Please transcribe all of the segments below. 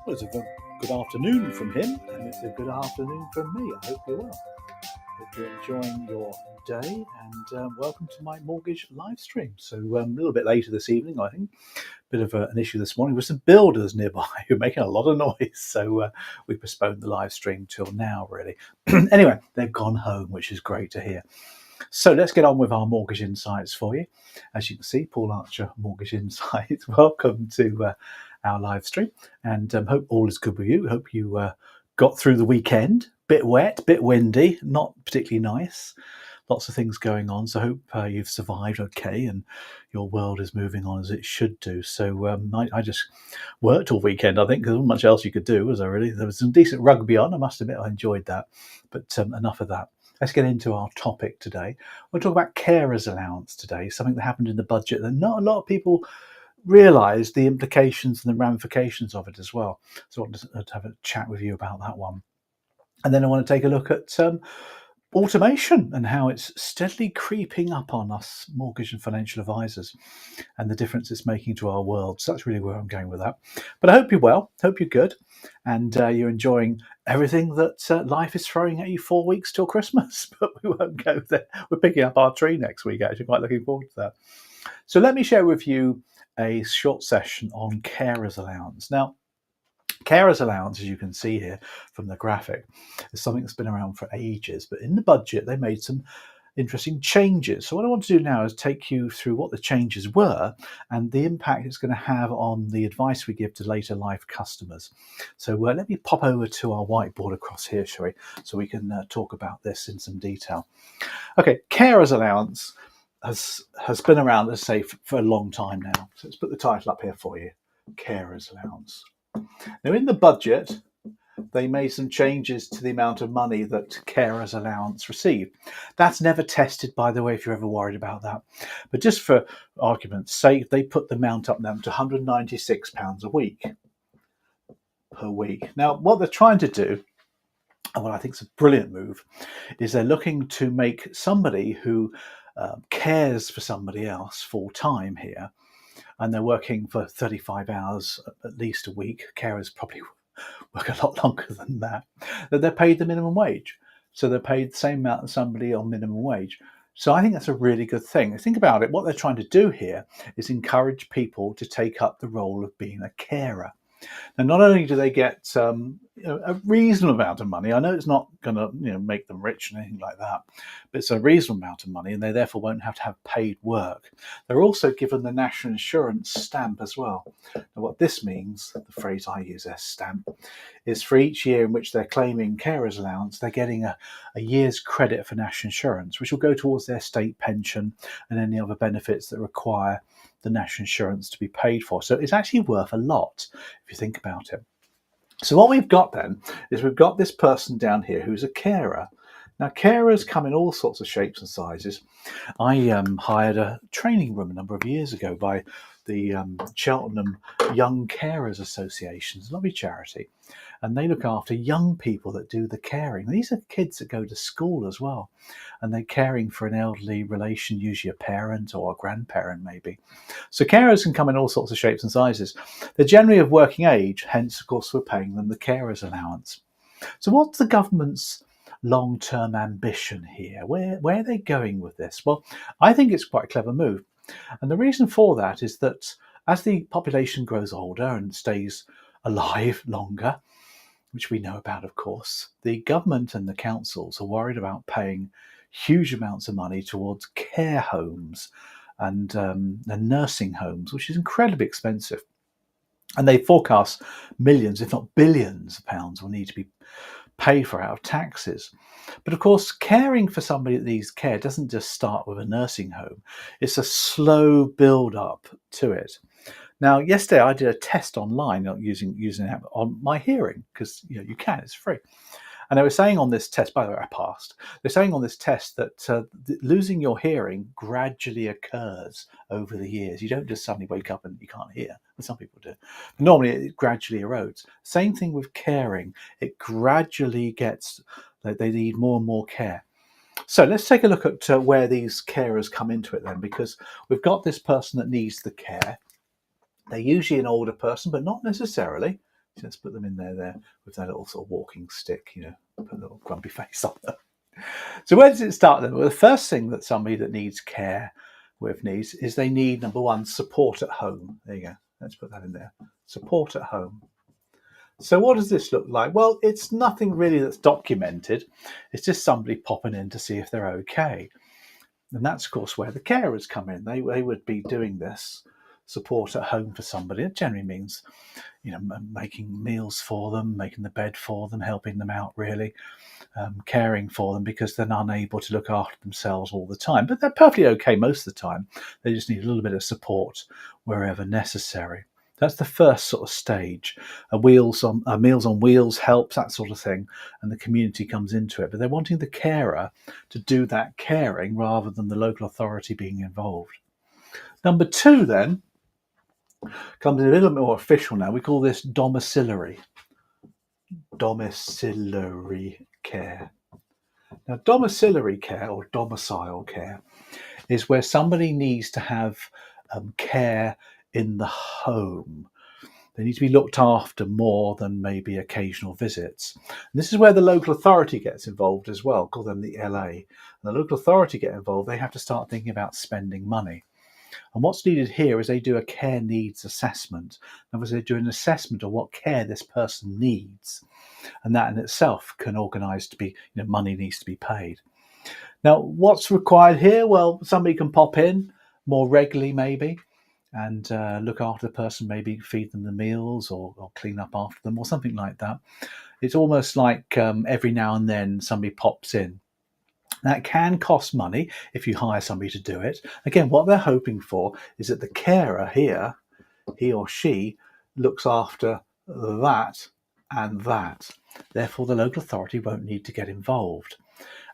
Well, it's a good afternoon from him, and it's a good afternoon from me. I hope you're well. Hope you're enjoying your day, and welcome to my mortgage live stream. So, a little bit later this evening, I think. Bit of an issue this morning with some builders nearby who are making a lot of noise. So, we postponed the live stream till now, really. Anyway, they've gone home, which is great to hear. So let's get on with our mortgage insights for you. As you can see, Paul Archer, Mortgage Insights. Welcome to our live stream, and hope all is good with you. Hope you got through the weekend. Bit wet, bit windy, not particularly nice. Lots of things going on, so hope you've survived okay and your world is moving on as it should do. So I just worked all weekend, I think, because there wasn't much else you could do, was there really? There was some decent rugby on, I must admit I enjoyed that, but enough of that. Let's get into our topic today. We'll talk about carers allowance today, something that happened in the budget that not a lot of people realised the implications and the ramifications of it as well. So I want to have a chat with you about that one. And then I want to take a look at automation and how it's steadily creeping up on us mortgage and financial advisors and the difference it's making to our world. So that's really where I'm going with that. But I hope you're well, hope you're good, and you're enjoying everything that life is throwing at you 4 weeks till Christmas. But we won't go there. We're picking up our tree next week, actually. Quite looking forward to that. So let me share with you a short session on carers allowance. Now, carers allowance, as you can see here from the graphic, is something that's been around for ages, but in the budget they made some interesting changes. So what I want to do now is take you through what the changes were and the impact it's going to have on the advice we give to later life customers. So let me pop over to our whiteboard across here, shall we, so we can talk about this in some detail. Okay, carers allowance has been around, let's say, for a long time now. So let's put the title up here for you, carers allowance. Now, in the budget, they made some changes to the amount of money that carers allowance receive. That's never tested, by the way, if you're ever worried about that. But just for argument's sake, they put the amount up now to £196 a week per week. Now, what they're trying to do, and what I think is a brilliant move, is they're looking to make somebody who cares for somebody else full time here, and they're working for 35 hours at least a week. Carers probably work a lot longer than that they're paid the minimum wage. So they're paid the same amount as somebody on minimum wage. So I think that's a really good thing. Think about it. What they're trying to do here is encourage people to take up the role of being a carer. Now, not only do they get a reasonable amount of money, I know it's not going to make them rich and anything like that, but it's a reasonable amount of money, and they therefore won't have to have paid work. They're also given the national insurance stamp as well. Now, what this means, the phrase I use there, stamp, is for each year in which they're claiming carers allowance, they're getting a year's credit for national insurance, which will go towards their state pension and any other benefits that require the national insurance to be paid for. So it's actually worth a lot if you think about it. So what we've got then is we've got this person down here who's a carer. Now, carers come in all sorts of shapes and sizes. I hired a training room a number of years ago by the Cheltenham Young Carers Association, a lovely charity, and they look after young people that do the caring. These are kids that go to school as well, and they're caring for an elderly relation, usually a parent or a grandparent maybe. So carers can come in all sorts of shapes and sizes. They're generally of working age, hence of course we're paying them the carers allowance. So what's the government's long-term ambition here? Where are they going with this? Well, I think it's quite a clever move. And the reason for that is that as the population grows older and stays alive longer, which we know about, of course, the government and the councils are worried about paying huge amounts of money towards care homes and nursing homes, which is incredibly expensive. And they forecast millions, if not billions of pounds will need to be paid for out of taxes. But of course, caring for somebody that needs care doesn't just start with a nursing home. It's a slow build up to it. Now, yesterday I did a test online using an app on my hearing, because you can, it's free. And they were saying on this test, by the way, I passed. They're saying on this test that losing your hearing gradually occurs over the years. You don't just suddenly wake up and you can't hear. Well, some people do. But normally it gradually erodes. Same thing with caring. It gradually gets, they need more and more care. So let's take a look at where these carers come into it then, because we've got this person that needs the care. They're usually an older person, but not necessarily. Let's put them in there with that little sort of walking stick, put a little grumpy face on them. So where does it start then? Well, the first thing that somebody that needs care with needs is they need, number one, support at home. There you go. Let's put that in there. Support at home. So what does this look like? Well, it's nothing really that's documented. It's just somebody popping in to see if they're okay. And that's, of course, where the carers come in. They would be doing this support at home for somebody. It generally means, making meals for them, making the bed for them, helping them out, really, caring for them because they're unable to look after themselves all the time. But they're perfectly okay most of the time. They just need a little bit of support wherever necessary. That's the first sort of stage. Meals on Wheels helps, that sort of thing, and the community comes into it. But they're wanting the carer to do that caring rather than the local authority being involved. Number two, then, comes a little bit more official now. We call this domiciliary care. Now, domiciliary care or domicile care is where somebody needs to have care in the home. They need to be looked after more than maybe occasional visits. And this is where the local authority gets involved as well, call them the LA. And the local authority get involved, they have to start thinking about spending money. And what's needed here is they do a care needs assessment. In other words, they do an assessment of what care this person needs. And that in itself can organise to be, money needs to be paid. Now, what's required here? Well, somebody can pop in more regularly, maybe, and look after the person, maybe feed them the meals or clean up after them or something like that. It's almost like every now and then somebody pops in. That can cost money if you hire somebody to do it. Again, what they're hoping for is that the carer here, he or she, looks after that and that. Therefore, the local authority won't need to get involved.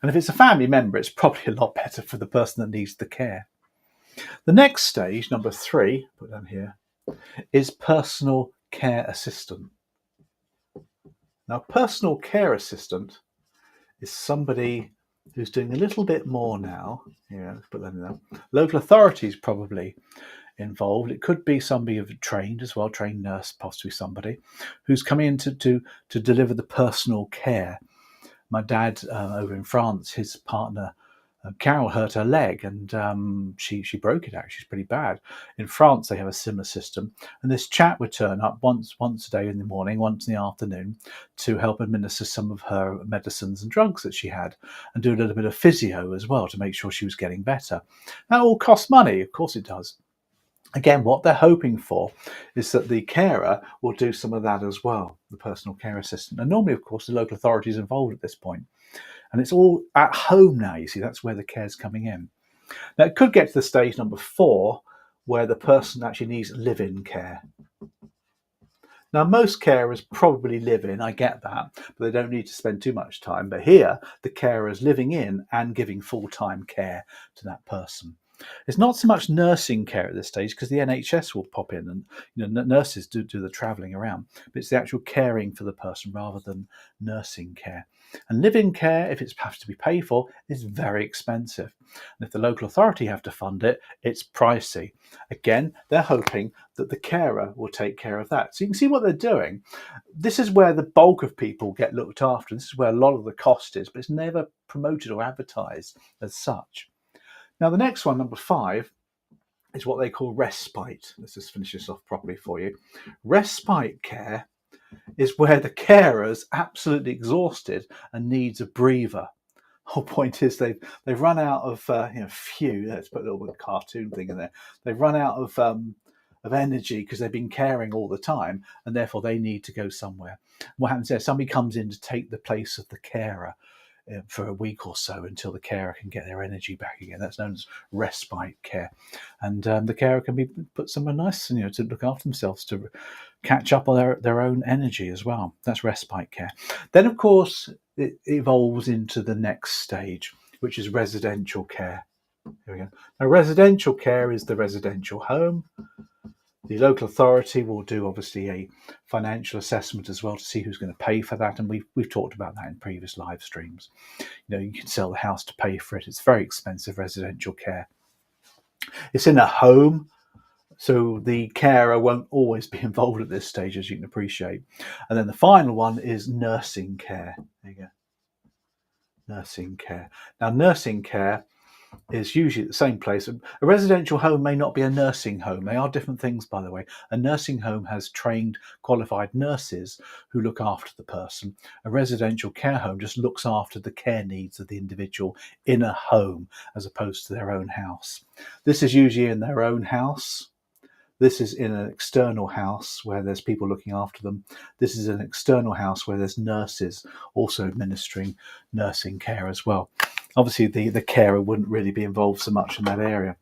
And if it's a family member, it's probably a lot better for the person that needs the care. The next stage, number 3, put down here, is personal care assistant. Now, personal care assistant is somebody who's doing a little bit more now. Let's put that in there. Local authorities probably involved. It could be somebody trained as well, trained nurse, possibly somebody who's coming in to deliver the personal care. My dad over in France, his partner Carol hurt her leg and she broke it out. She's pretty bad. In France, they have a similar system. And this chap would turn up once a day in the morning, once in the afternoon, to help administer some of her medicines and drugs that she had and do a little bit of physio as well to make sure she was getting better. That all costs money. Of course it does. Again, what they're hoping for is that the carer will do some of that as well, the personal care assistant. And normally, of course, the local authority is involved at this point. And it's all at home now, you see, that's where the care's coming in. Now, it could get to the stage number 4, where the person actually needs live-in care. Now, most carers probably live in, I get that, but they don't need to spend too much time. But here, the carer is living in and giving full-time care to that person. It's not so much nursing care at this stage because the NHS will pop in and nurses do the travelling around, but it's the actual caring for the person rather than nursing care. And live-in care, if it has to be paid for, is very expensive. And if the local authority have to fund it, it's pricey. Again, they're hoping that the carer will take care of that. So you can see what they're doing. This is where the bulk of people get looked after. This is where a lot of the cost is, but it's never promoted or advertised as such. Now, the next one, number 5, is what they call respite. Let's just finish this off properly for you. Respite care is where the carer's absolutely exhausted and needs a breather. The whole point is they've run out of let's put a little bit of cartoon thing in there. They've run out of energy because they've been caring all the time, and therefore they need to go somewhere. What happens there? Somebody comes in to take the place of the carer for a week or so until the carer can get their energy back again. That's known as respite care. And the carer can be put somewhere nice, to look after themselves, to catch up on their own energy as well. That's respite care. Then, of course, it evolves into the next stage, which is residential care. Here we go. Now, residential care is the residential home. The local authority will do, obviously, a financial assessment as well to see who's going to pay for that. And we've talked about that in previous live streams. You can sell the house to pay for it. It's very expensive residential care. It's in a home. So the carer won't always be involved at this stage, as you can appreciate. And then the final one is nursing care. There you go. Nursing care. Now, nursing care is usually at the same place. A residential home may not be a nursing home. They are different things, by the way. A nursing home has trained, qualified nurses who look after the person. A residential care home just looks after the care needs of the individual in a home as opposed to their own house. This is usually in their own house. This is in an external house where there's people looking after them. This is an external house where there's nurses also administering nursing care as well. Obviously, the carer wouldn't really be involved so much in that area.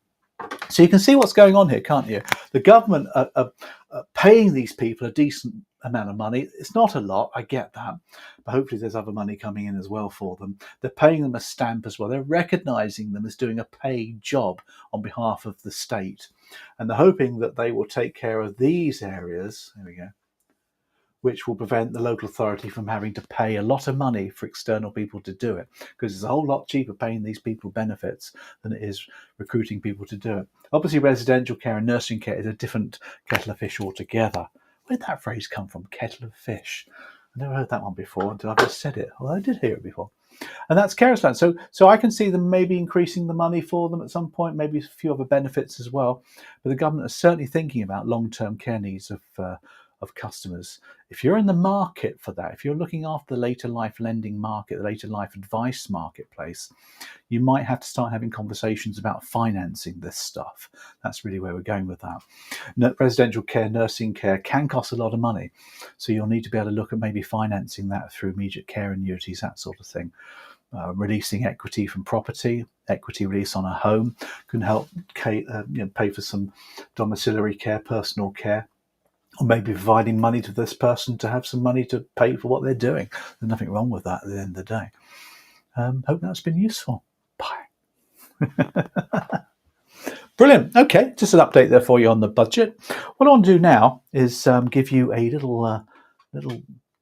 So you can see what's going on here, can't you? The government are paying these people a decent amount of money. It's not a lot, I get that, but hopefully there's other money coming in as well for them. They're paying them a stamp as well. They're recognising them as doing a paid job on behalf of the state. And they're hoping that they will take care of these areas, there we go, which will prevent the local authority from having to pay a lot of money for external people to do it, because it's a whole lot cheaper paying these people benefits than it is recruiting people to do it. Obviously, residential care and nursing care is a different kettle of fish altogether. Where did that phrase come from, kettle of fish? I never heard that one before until I just said it. Well, I did hear it before. And that's carers land. So I can see them maybe increasing the money for them at some point, maybe a few other benefits as well. But the government is certainly thinking about long-term care needs of customers. If you're in the market for that, if you're looking after the later life lending market, the later life advice marketplace, you might have to start having conversations about financing this stuff. That's really where we're going with that. Residential care, nursing care can cost a lot of money. So you'll need to be able to look at maybe financing that through immediate care annuities, that sort of thing. Releasing equity from property, equity release on a home can help pay for some domiciliary care, personal care, or maybe providing money to this person to have some money to pay for what they're doing. There's nothing wrong with that at the end of the day. Hope that's been useful. Bye. Brilliant. Okay, just an update there for you on the budget. What I want to do now is give you a little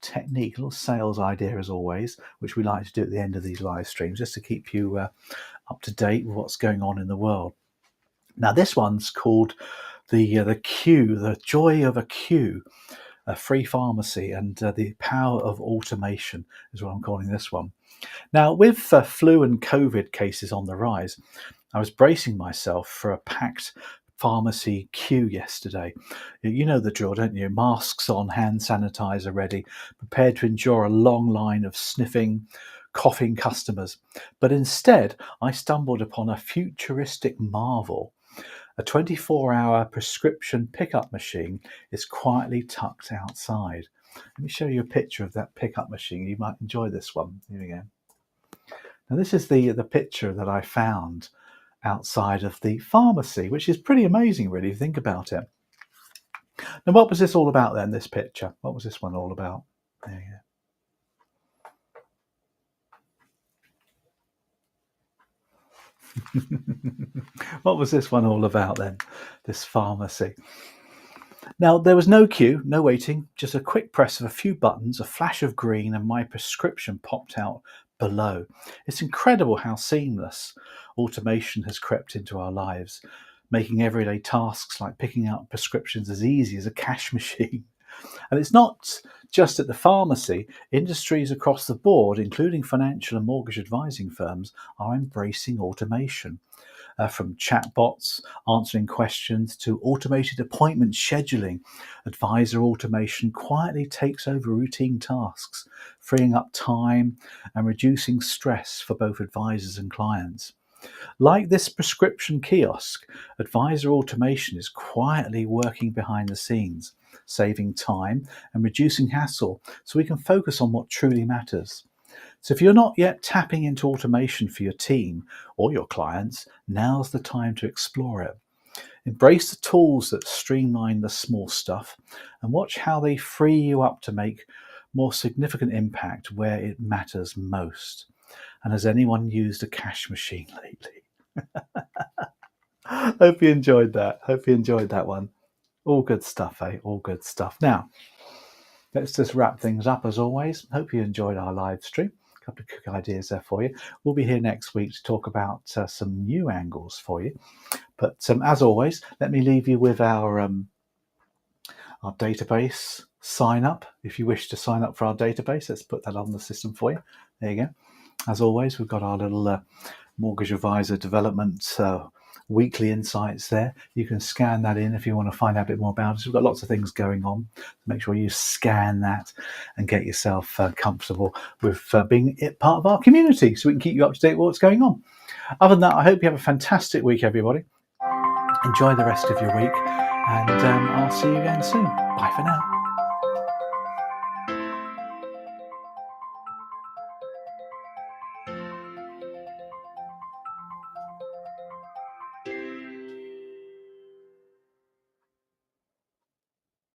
technique, a little sales idea as always, which we like to do at the end of these live streams, just to keep you up to date with what's going on in the world. Now, this one's called the queue, the joy of a queue, a free pharmacy, and the power of automation is what I'm calling this one. Now, with flu and COVID cases on the rise, I was bracing myself for a packed pharmacy queue yesterday. You know the drill, don't you? Masks on, hand sanitizer ready, prepared to endure a long line of sniffing, coughing customers. But instead, I stumbled upon a futuristic marvel. A 24-hour prescription pickup machine is quietly tucked outside. Let me show you a picture of that pickup machine. You might enjoy this one. Here we go. Now, this is the picture that I found outside of the pharmacy, which is pretty amazing, really, if you think about it. Now, what was this all about then, this picture? What was this one all about? There you go. What was this one all about then, this pharmacy? Now, there was no queue, no waiting, just a quick press of a few buttons, a flash of green, and my prescription popped out below. It's incredible how seamless automation has crept into our lives, making everyday tasks like picking out prescriptions as easy as a cash machine. And it's not just at the pharmacy. Industries across the board, including financial and mortgage advising firms, are embracing automation. From chatbots answering questions to automated appointment scheduling, advisor automation quietly takes over routine tasks, freeing up time and reducing stress for both advisors and clients. Like this prescription kiosk, advisor automation is quietly working behind the scenes, saving time and reducing hassle so we can focus on what truly matters. So if you're not yet tapping into automation for your team or your clients, now's the time to explore it. Embrace the tools that streamline the small stuff and watch how they free you up to make more significant impact where it matters most. And has anyone used a cash machine lately? Hope you enjoyed that. Hope you enjoyed that one. All good stuff, eh? All good stuff. Now, let's just wrap things up as always. Hope you enjoyed our live stream. A couple of quick ideas there for you. We'll be here next week to talk about some new angles for you. But as always, let me leave you with our database sign up. If you wish to sign up for our database, let's put that on the system for you. There you go. As always, we've got our little mortgage advisor development weekly insights there. You can scan that in if you want to find out a bit more about us. We've got lots of things going on. Make sure you scan that and get yourself comfortable with being part of our community, so we can keep you up to date with what's going on. Other than that, I hope you have a fantastic week, everybody. Enjoy the rest of your week, and I'll see you again soon. Bye for now.